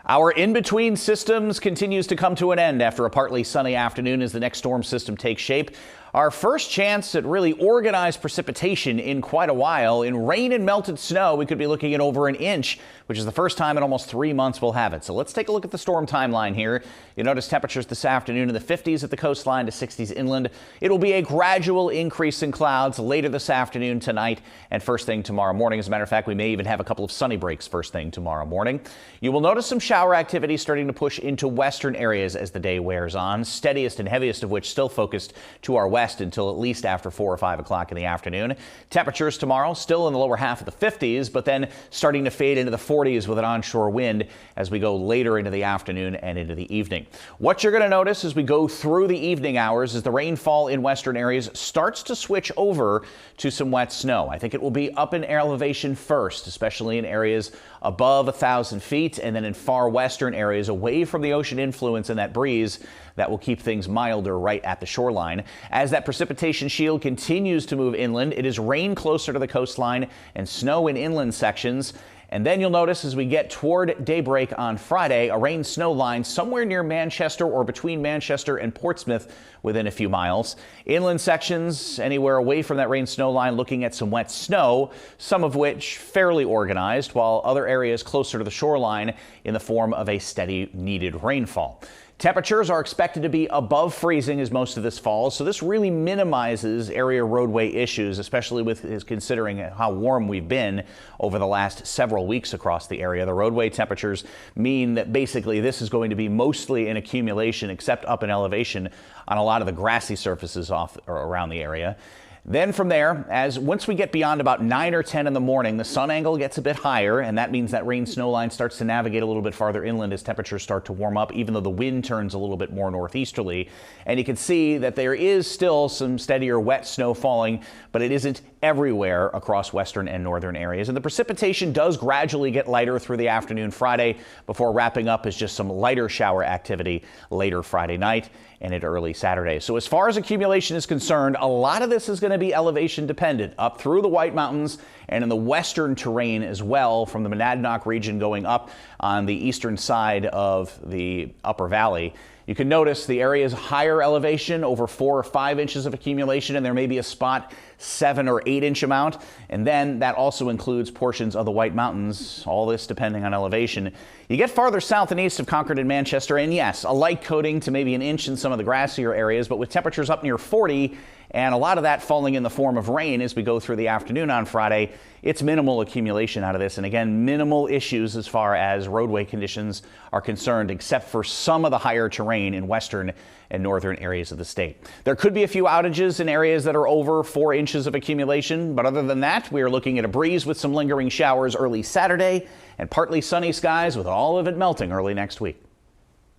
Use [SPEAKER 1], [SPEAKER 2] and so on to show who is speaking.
[SPEAKER 1] Our in-between systems continues to come to an end after a partly sunny afternoon as the next storm system takes shape. Our first chance at really organized precipitation in quite a while. In rain and melted snow, we could be looking at over an inch, which is the first time in almost 3 months we'll have it. So let's take a look at the storm timeline here. You notice temperatures this afternoon in the 50s at the coastline to 60s inland. It will be a gradual increase in clouds later this afternoon, tonight, and first thing tomorrow morning. As a matter of fact, we may even have a couple of sunny breaks first thing tomorrow morning. You will notice some shower activity starting to push into western areas as the day wears on, steadiest and heaviest of which still focused to our west until at least after 4 or 5 o'clock in the afternoon. Temperatures tomorrow still in the lower half of the 50s, but then starting to fade into the 40s with an onshore wind as we go later into the afternoon and into the evening. What you're going to notice as we go through the evening hours is the rainfall in western areas starts to switch over to some wet snow. I think it will be up in elevation first, especially in areas above 1,000 feet, and then in far western areas away from the ocean influence and that breeze that will keep things milder right at the shoreline. As that precipitation shield continues to move inland, it is rain closer to the coastline and snow in inland sections. And then you'll notice as we get toward daybreak on Friday, a rain-snow line somewhere near Manchester or between Manchester and Portsmouth within a few miles. Inland sections anywhere away from that rain-snow line looking at some wet snow, some of which fairly organized, while other areas closer to the shoreline in the form of a steady needed rainfall. Temperatures are expected to be above freezing as most of this falls, so this really minimizes area roadway issues, especially with considering how warm we've been over the last several weeks across the area. The roadway temperatures mean that basically this is going to be mostly an accumulation, except up in elevation on a lot of the grassy surfaces off or around the area. Then from there, once we get beyond about 9 or 10 in the morning, the sun angle gets a bit higher, and that means that rain-snow line starts to navigate a little bit farther inland as temperatures start to warm up, even though the wind turns a little bit more northeasterly. And you can see that there is still some steadier wet snow falling, but it isn't everywhere across western and northern areas. And the precipitation does gradually get lighter through the afternoon Friday before wrapping up as just some lighter shower activity later Friday night and into early Saturday. So as far as accumulation is concerned, a lot of this is going to be elevation dependent up through the White Mountains and in the western terrain as well, from the Monadnock region going up on the eastern side of the Upper Valley. You can notice the area's higher elevation, over 4 or 5 inches of accumulation, and there may be a spot 7 or 8 inch amount. And then that also includes portions of the White Mountains, all this depending on elevation. You get farther south and east of Concord and Manchester, and yes, a light coating to maybe an inch in some of the grassier areas, but with temperatures up near 40, and a lot of that falling in the form of rain as we go through the afternoon on Friday, it's minimal accumulation out of this. And again, minimal issues as far as roadway conditions are concerned, except for some of the higher terrain in western and northern areas of the state. There could be a few outages in areas that are over 4 inches of accumulation, but other than that, we are looking at a breeze with some lingering showers early Saturday and partly sunny skies with all of it melting early next week.